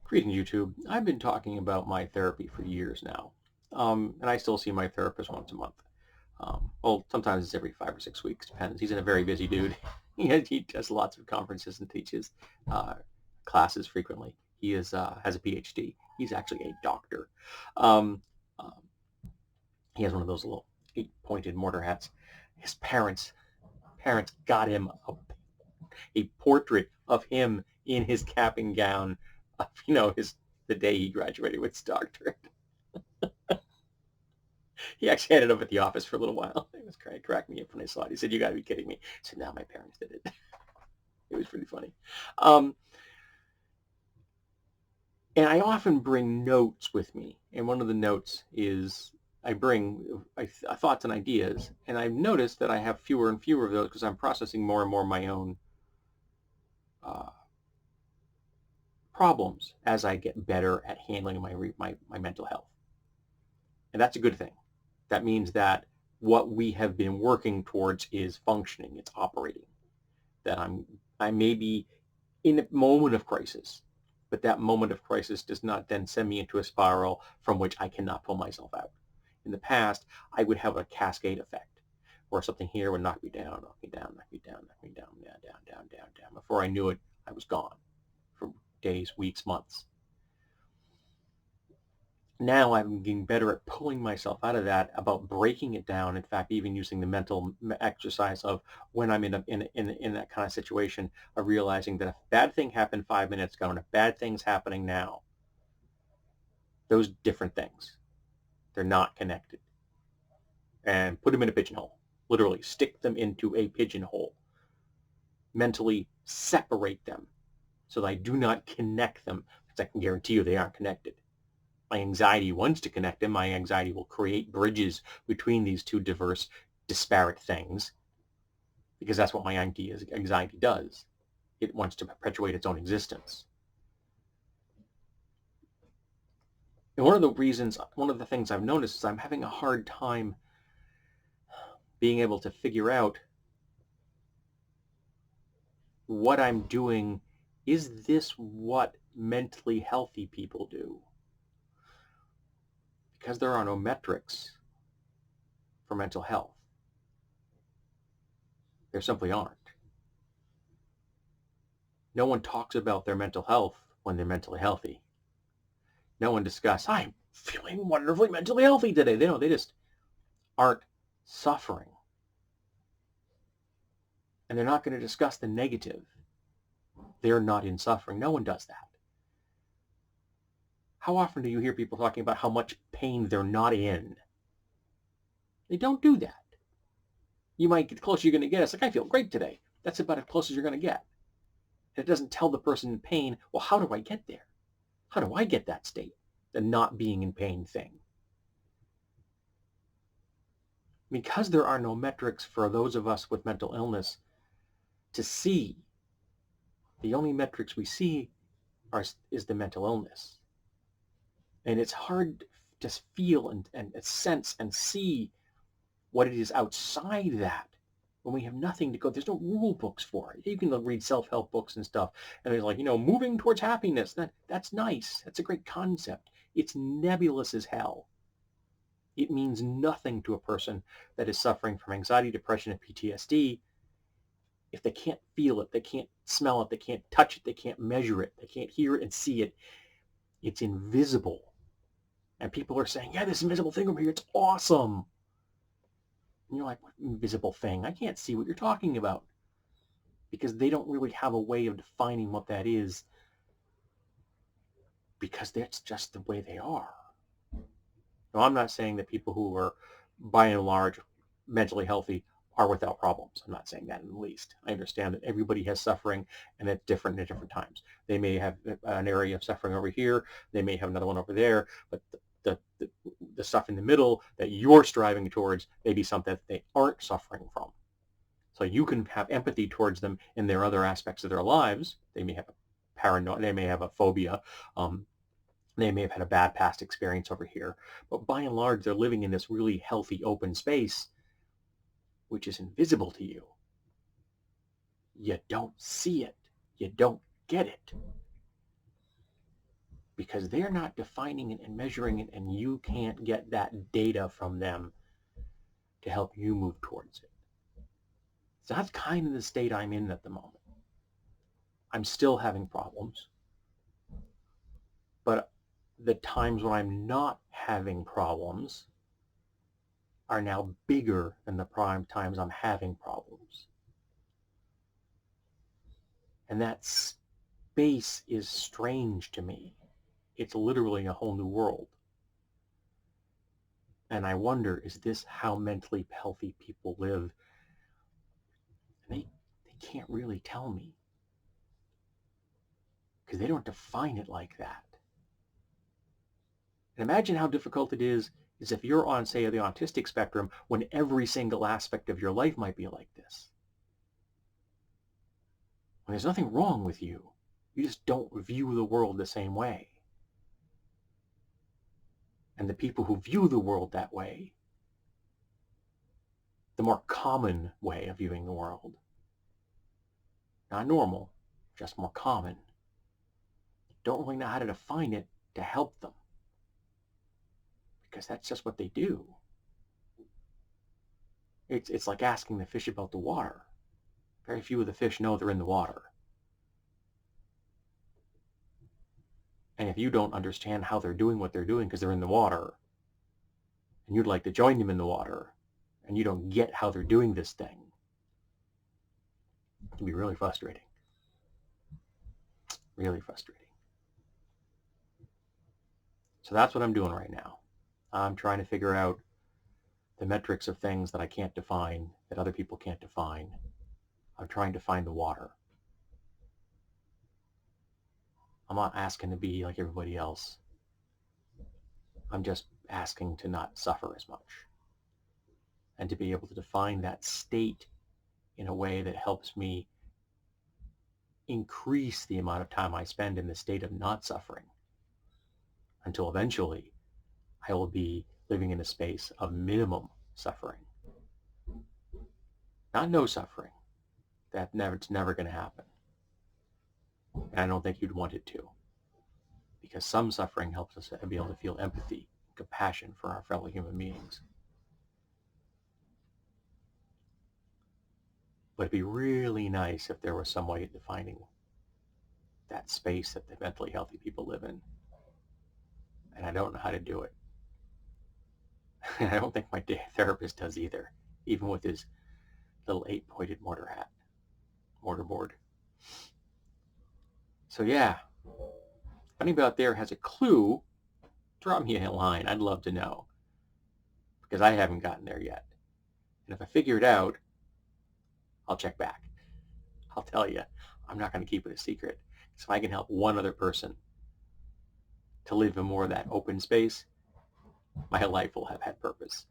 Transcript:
Greeting YouTube. I've been talking about my therapy for years now, and I still see my therapist once a month. Well, sometimes it's every 5 or 6 weeks, depends. He's a very busy dude. He does lots of conferences and teaches uh, classes frequently. He has a PhD. He's actually a doctor. Um, um, he has one of those little 8-pointed mortar hats. His parents got him a portrait of him in his cap and gown of, his the day he graduated with his doctorate. He actually had it up at the office for a little while. It was cracking me up when I saw it. He said, "You got to be kidding me." I said, "No, my parents did it." It was pretty funny. Um, and I often bring notes with me. And one of the notes is I bring thoughts and ideas. And I've noticed that I have fewer and fewer of those because I'm processing more and more my own uh, problems as I get better at handling my mental health. And that's a good thing. That means that what we have been working towards is functioning, it's operating. That I may be in a moment of crisis, but that moment of crisis does not then send me into a spiral from which I cannot pull myself out. In the past, I would have a cascade effect where something here would knock me down, knock me down, knock me down, knock me down, down, down, down, down, down. Before I knew it, I was gone for days, weeks, months. Now I'm getting better at pulling myself out of that, about breaking it down. In fact, even using the mental exercise of when I'm in that kind of situation, of realizing that if a bad thing happened 5 minutes ago and a bad thing's happening now, those different things, they're not connected. And put them in a pigeonhole. Literally stick them into a pigeonhole. Mentally separate them so that I do not connect them, because I can guarantee you they aren't connected. My anxiety wants to connect them. My anxiety will create bridges between these two diverse, disparate things, because that's what my anxiety does. It wants to perpetuate its own existence. And one of the things I've noticed is I'm having a hard time being able to figure out what I'm doing. Is this what mentally healthy people do? Because there are no metrics for mental health. There simply aren't. No one talks about their mental health when they're mentally healthy. No one discusses, "I'm feeling wonderfully mentally healthy today." They just aren't suffering. And they're not going to discuss the negative. They're not in suffering. No one does that. How often do you hear people talking about how much pain they're not in? They don't do that. You might get the closer you're going to get. It's like, "I feel great today." That's about as close as you're going to get. And it doesn't tell the person in pain, "Well, how do I get there? How do I get that state?" The not being in pain thing. Because there are no metrics for those of us with mental illness to see, the only metrics we see is the mental illness. And it's hard to feel and sense and see what it is outside that when we have nothing to go. There's no rule books for it. You can read self-help books and stuff, and there's like, moving towards happiness. That's nice. That's a great concept. It's nebulous as hell. It means nothing to a person that is suffering from anxiety, depression, and PTSD if they can't feel it, they can't smell it, they can't touch it, they can't measure it, they can't hear it and see it. It's invisible. And people are saying, "Yeah, this invisible thing over here, it's awesome." And you're like, "What invisible thing? I can't see what you're talking about." Because they don't really have a way of defining what that is, because that's just the way they are. Now, I'm not saying that people who are, by and large, mentally healthy are without problems. I'm not saying that in the least. I understand that everybody has suffering, and it's different at different times. They may have an area of suffering over here. They may have another one over there. But the stuff in the middle that you're striving towards may be something that they aren't suffering from. So you can have empathy towards them in their other aspects of their lives. They may have a paranoia. They may have a phobia. They may have had a bad past experience over here, but by and large, they're living in this really healthy, open space, which is invisible to you. You don't see it. You don't get it. because they're not defining it and measuring it, and you can't get that data from them to help you move towards it. So that's kind of the state I'm in at the moment. I'm still having problems, but the times when I'm not having problems are now bigger than the prime times I'm having problems. And that space is strange to me. It's literally a whole new world. And I wonder, is this how mentally healthy people live? And they can't really tell me because they don't define it like that. And imagine how difficult it is if you're on, say, the autistic spectrum, when every single aspect of your life might be like this. When there's nothing wrong with you. You just don't view the world the same way. And the people who view the world that way, the more common way of viewing the world, not normal, just more common, don't really know how to define it to help them. Because that's just what they do. It's like asking the fish about the water. Very few of the fish know they're in the water. And if you don't understand how they're doing what they're doing because they're in the water, and you'd like to join them in the water, and you don't get how they're doing this thing, it can be really frustrating. Really frustrating. So that's what I'm doing right now. I'm trying to figure out the metrics of things that I can't define, that other people can't define. I'm trying to find the water. I'm not asking to be like everybody else. I'm just asking to not suffer as much and to be able to define that state in a way that helps me increase the amount of time I spend in the state of not suffering until eventually I will be living in a space of minimum suffering. Not no suffering. It's never going to happen. And I don't think you'd want it to. Because some suffering helps us be able to feel empathy, compassion for our fellow human beings. But it'd be really nice if there was some way of defining that space that the mentally healthy people live in. And I don't know how to do it. And I don't think my therapist does either, even with his little 8-pointed mortarboard. So yeah, if anybody out there has a clue, drop me a line. I'd love to know, because I haven't gotten there yet. And if I figure it out, I'll check back. I'll tell you, I'm not going to keep it a secret. So if I can help one other person to live in more of that open space, my life will have had purpose.